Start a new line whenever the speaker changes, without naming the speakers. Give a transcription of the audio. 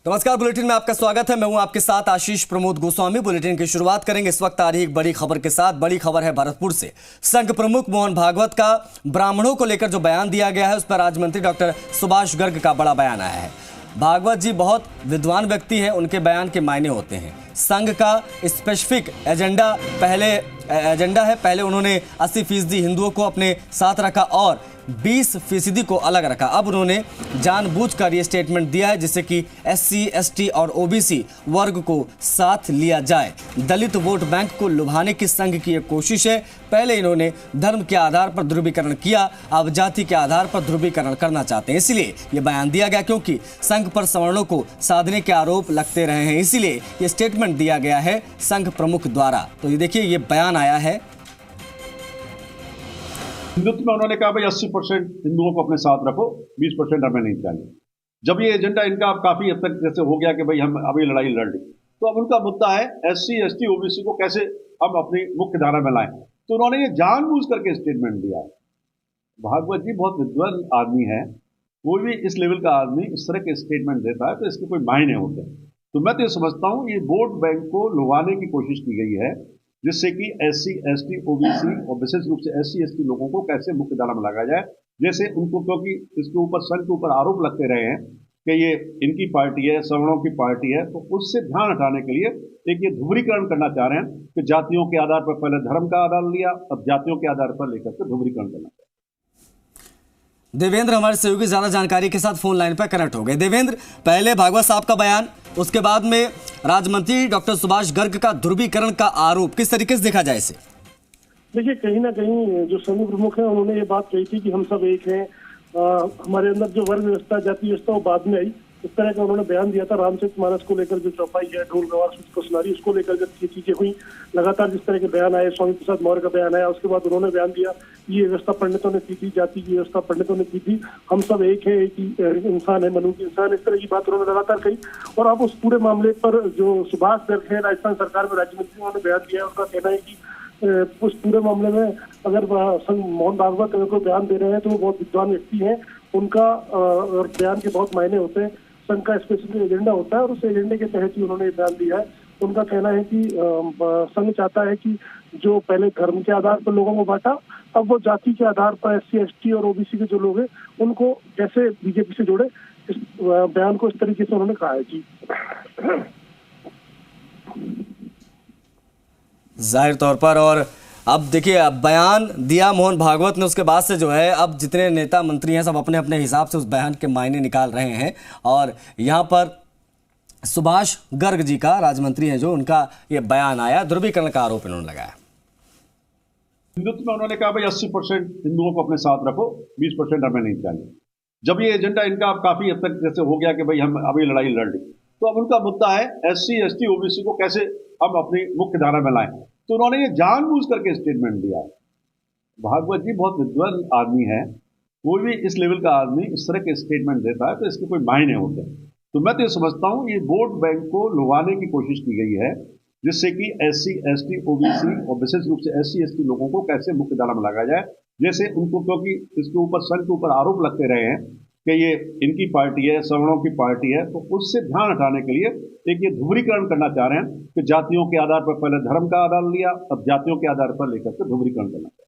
नमस्कार, बुलेटिन में आपका स्वागत है। मैं हूं आपके साथ आशीष प्रमोद गोस्वामी। बुलेटिन की शुरुआत करेंगे इस वक्त आ रही एक बड़ी खबर के साथ। बड़ी खबर है भरतपुर से। संघ प्रमुख मोहन भागवत का ब्राह्मणों को लेकर जो बयान दिया गया है उस पर राज्य मंत्री डॉक्टर सुभाष गर्ग का बड़ा बयान आया है। भागवत जी बहुत विद्वान व्यक्ति हैं, उनके बयान के मायने होते हैं। संघ का स्पेसिफिक एजेंडा है। पहले उन्होंने 80% हिंदुओं को अपने साथ रखा और 20% को अलग रखा। अब उन्होंने जानबूझकर ये स्टेटमेंट दिया है जिससे कि SC, ST और OBC वर्ग को साथ लिया जाए। दलित वोट बैंक को लुभाने की संघ की एक कोशिश है। पहले इन्होंने धर्म के आधार पर ध्रुवीकरण किया, अब जाति के आधार पर ध्रुवीकरण करना चाहते हैं। इसलिए ये बयान दिया गया क्योंकि संघ पर सवर्णों को साधने के आरोप लगते रहे हैं। इसीलिए ये स्टेटमेंट दिया गया है संघ प्रमुख द्वारा। तो ये देखिए, ये बयान आया है।
हिंदुत्व में उन्होंने कहा भाई 80% हिंदुओं को अपने साथ रखो, 20% हमें नहीं चाहिए। जब ये एजेंडा इनका अब काफी हद तक जैसे हो गया कि भाई हम अभी लड़ाई लड़ ली, तो अब उनका मुद्दा है SC, ST, OBC को कैसे हम अपनी मुख्य धारा में लाएं। तो उन्होंने ये जानबूझ करके स्टेटमेंट दिया है। भागवत जी बहुत विद्वान आदमी है। कोई भी इस लेवल का आदमी इस तरह के स्टेटमेंट देता है तो इसके कोई मायने होते हैं। तो मैं तो ये समझता हूँ ये वोट बैंक को लुभाने की कोशिश की गई है, जिससे कि SC, ST, OBC और विशेष रूप से SC, ST लोगों को कैसे मुख्य धारा में लगाया जाए। जैसे उनको, क्योंकि इसके ऊपर संघ के ऊपर आरोप लगते रहे हैं कि ये इनकी पार्टी है, सवर्णों की पार्टी है, तो उससे ध्यान हटाने के लिए एक ये ध्रुवीकरण करना चाह रहे हैं कि जातियों के आधार पर पहले धर्म का आधार लिया, अब जातियों के आधार पर लेकर के ध्रुवीकरण करना चाह रहे हैं।
देवेंद्र हमारे सहयोगी ज्यादा जानकारी के साथ फोन लाइन पर कनेक्ट हो गए। देवेंद्र, पहले भागवत साहब का बयान, उसके बाद में राज्य मंत्री डॉक्टर सुभाष गर्ग का ध्रुवीकरण का आरोप, किस तरीके से देखा जाए इसे?
देखिए, कहीं ना कहीं जो संघ प्रमुख है उन्होंने ये बात कही थी कि हम सब एक हैं। हमारे अंदर जो वर्ग व्यवस्था, जाति व्यवस्था वो बाद में आई। इस तरह का उन्होंने बयान दिया था। रामचरितमानस को लेकर जो चौपाई है, ढोल गवार को सुनारी, उसको लेकर जब ये चीजें हुई, लगातार जिस तरह के बयान आए, स्वामी प्रसाद मौर्य का बयान आया, उसके बाद उन्होंने बयान दिया ये व्यवस्था पंडितों ने की थी, जाति की व्यवस्था पंडितों ने की थी, हम सब एक है, एक ही इंसान है, मनु की इंसान। इस तरह की बात उन्होंने लगातार कही। और अब उस पूरे मामले पर जो सुभाष गर्ग है, राजस्थान सरकार में राज्य मंत्री, उन्होंने बयान दिया है। उनका कहना है कि उस पूरे मामले में अगर संघ मोहन भागवत अगर कोई बयान दे रहे हैं तो वो बहुत विद्वान व्यक्ति हैं। उनका बयान के बहुत मायने होते हैं। संघ का स्पेसिफिक एजेंडा होता है और उस एजेंडे के तहत ही उन्होंने बयान दिया है। उनका कहना है कि संघ चाहता है कि जो पहले धर्म के आधार पर लोगों को बांटा, अब वो जाति के आधार पर SC, ST और OBC के जो लोग हैं उनको कैसे बीजेपी से जोड़े। इस बयान को इस तरीके से उन्होंने कहा है जी।
जाहिर तौर पर। और अब देखिए, अब बयान दिया मोहन भागवत ने, उसके बाद से जो है अब जितने नेता मंत्री हैं सब अपने अपने हिसाब से उस बयान के मायने निकाल रहे हैं। और यहाँ पर सुभाष गर्ग जी का, राज्य मंत्री हैं जो, उनका ये बयान आया, ध्रुवीकरण का आरोप इन्होंने लगाया।
हिंदुत्व में उन्होंने कहा भाई 80% हिंदुओं को अपने साथ रखो, 20% हमें नहीं चाहिए। जब ये एजेंडा इनका अब काफी हद तक जैसे हो गया कि भाई हम अभी लड़ाई लड़ ली, तो अब उनका मुद्दा है SC, ST, OBC को कैसे हम अपनी मुख्य धारा में लाएं। तो उन्होंने ये जानबूझ करके स्टेटमेंट दिया है। भागवत जी बहुत विद्वान आदमी है। कोई भी इस लेवल का आदमी इस तरह के स्टेटमेंट देता है तो इसके कोई मायने होते हैं। तो मैं तो ये समझता हूँ ये वोट बैंक को लुभाने की कोशिश की गई है, जिससे कि SC, ST, OBC और विशेष रूप से SC, ST लोगों को कैसे मुख्य धारा में लगाया जाए। जैसे उनको, क्योंकि इसके ऊपर संघ के ऊपर आरोप लगते रहे हैं कि ये इनकी पार्टी है, सवर्णों की पार्टी है, तो उससे ध्यान हटाने के लिए एक ये ध्रुवीकरण करना चाह रहे हैं कि जातियों के आधार पर पहले धर्म का आधार लिया, अब जातियों के आधार पर लेकर के ध्रुवीकरण करना चाहिए।